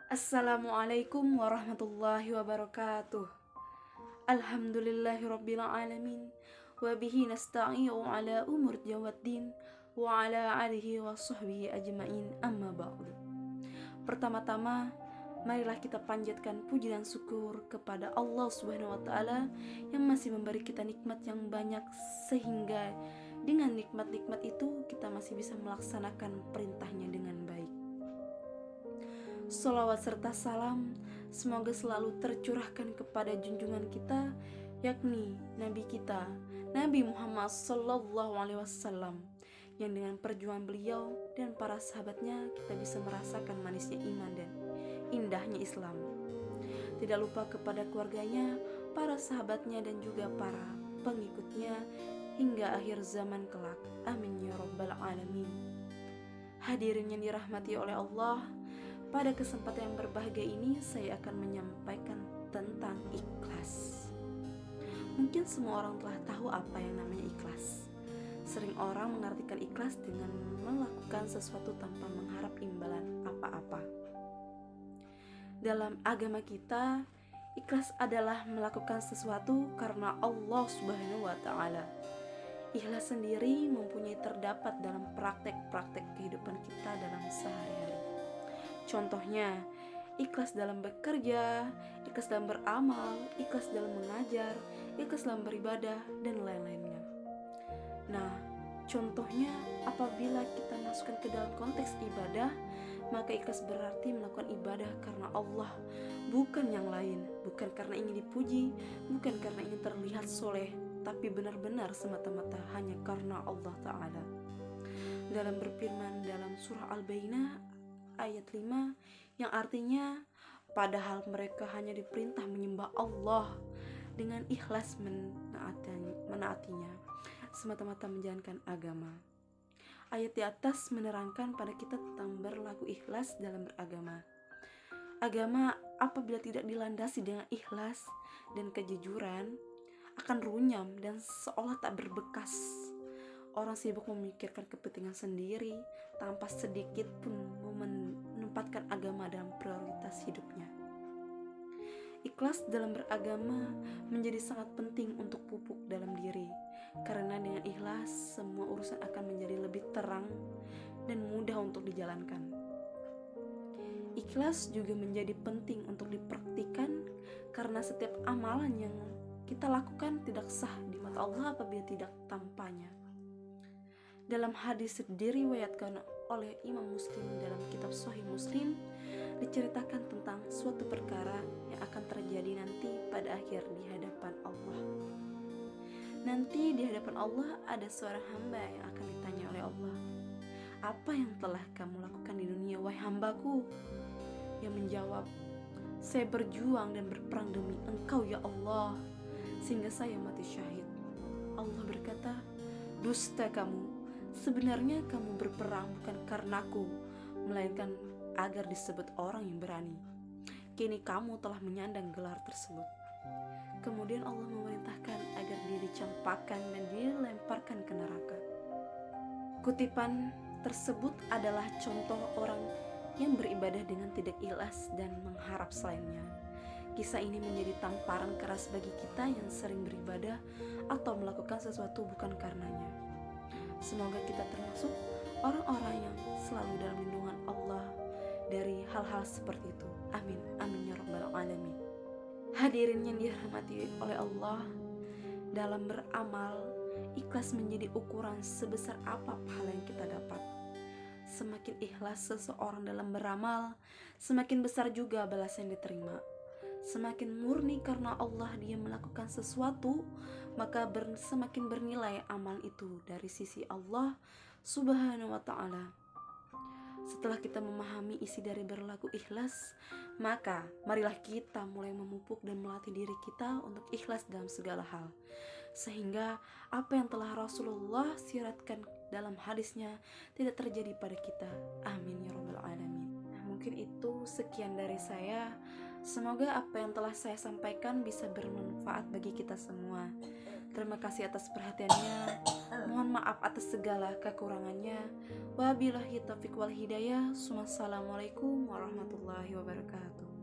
Assalamualaikum warahmatullahi wabarakatuh. Alhamdulillahirabbil alamin wa bihi nasta'inu ala umur jawaddin wa ala alihi wa sahbihi ajmain amma ba'du. Pertama-tama, marilah kita panjatkan puji dan syukur kepada Allah Subhanahu wa taala yang masih memberi kita nikmat yang banyak, sehingga dengan nikmat-nikmat itu kita masih bisa melaksanakan perintahnya dengan baik. Salawat serta salam semoga selalu tercurahkan kepada junjungan kita, yakni Nabi kita, Nabi Muhammad SAW, yang dengan perjuangan beliau dan para sahabatnya kita bisa merasakan manisnya iman dan indahnya Islam. Tidak lupa kepada keluarganya, para sahabatnya, dan juga para pengikutnya hingga akhir zaman kelak. Amin ya rabbal alamin. Hadirin yang dirahmati oleh Allah, pada kesempatan yang berbahagia ini saya akan menyampaikan tentang ikhlas. Mungkin semua orang telah tahu apa yang namanya ikhlas. Sering orang mengartikan ikhlas dengan melakukan sesuatu tanpa mengharap imbalan apa-apa. Dalam agama kita, ikhlas adalah melakukan sesuatu karena Allah Subhanahu wa taala. Ikhlas sendiri mempunyai terdapat dalam praktek-praktek kehidupan kita dalam sehari-hari. Contohnya, ikhlas dalam bekerja, ikhlas dalam beramal, ikhlas dalam mengajar, ikhlas dalam beribadah, dan lain-lainnya. Nah, contohnya apabila kita masukkan ke dalam konteks ibadah, maka ikhlas berarti melakukan ibadah karena Allah, bukan yang lain, bukan karena ingin dipuji, bukan karena ingin terlihat soleh, tapi benar-benar semata-mata hanya karena Allah Ta'ala. Dalam berfirman dalam surah Al-Bayyinah ayat 5, yang artinya padahal mereka hanya diperintah menyembah Allah dengan ikhlas menaatinya, semata-mata menjalankan agama. Ayat di atas menerangkan pada kita tentang berlaku ikhlas dalam beragama. Agama apabila tidak dilandasi dengan ikhlas dan kejujuran akan runyam dan seolah tak berbekas. Orang sibuk memikirkan kepentingan sendiri tanpa sedikit pun menempatkan agama dalam prioritas hidupnya. Ikhlas dalam beragama menjadi sangat penting untuk pupuk dalam diri, karena dengan ikhlas semua urusan akan menjadi lebih terang dan mudah untuk dijalankan. Ikhlas juga menjadi penting untuk dipraktikkan, karena setiap amalan yang kita lakukan tidak sah di mata Allah apabila tidak tanpanya. Dalam hadis diriwayatkan oleh Imam Muslim dalam kitab Sahih Muslim, diceritakan tentang suatu perkara yang akan terjadi nanti pada akhir di hadapan Allah. Nanti di hadapan Allah ada seorang hamba yang akan ditanya oleh Allah, "Apa yang telah kamu lakukan di dunia, wahai hambaku?" Yang menjawab, "Saya berjuang dan berperang demi Engkau ya Allah, sehingga saya mati syahid." Allah berkata, "Dusta kamu. Sebenarnya kamu berperang bukan karenaku, melainkan agar disebut orang yang berani. Kini kamu telah menyandang gelar tersebut." Kemudian Allah memerintahkan agar dia dicampakkan dan dilemparkan ke neraka. Kutipan tersebut adalah contoh orang yang beribadah dengan tidak ikhlas dan mengharap selainnya. Kisah ini menjadi tamparan keras bagi kita yang sering beribadah atau melakukan sesuatu bukan karenanya. Semoga kita termasuk orang-orang yang selalu dalam lindungan Allah dari hal-hal seperti itu. Amin, amin ya rabbal alamin. Hadirin yang dirahmati oleh Allah, dalam beramal, ikhlas menjadi ukuran sebesar apa pahala yang kita dapat. Semakin ikhlas seseorang dalam beramal, semakin besar juga balasan yang diterima. Semakin murni karena Allah dia melakukan sesuatu, maka semakin bernilai amal itu dari sisi Allah Subhanahu wa ta'ala. Setelah kita memahami isi dari berlaku ikhlas, maka marilah kita mulai memupuk dan melatih diri kita untuk ikhlas dalam segala hal, sehingga apa yang telah Rasulullah siratkan dalam hadisnya tidak terjadi pada kita. Amin ya rabbal alamin. Mungkin itu sekian dari saya. Semoga apa yang telah saya sampaikan bisa bermanfaat bagi kita semua. Terima kasih atas perhatiannya. Mohon maaf atas segala kekurangannya. Wabillahi taufiq wal hidayah. Wassalamualaikum warahmatullahi wabarakatuh.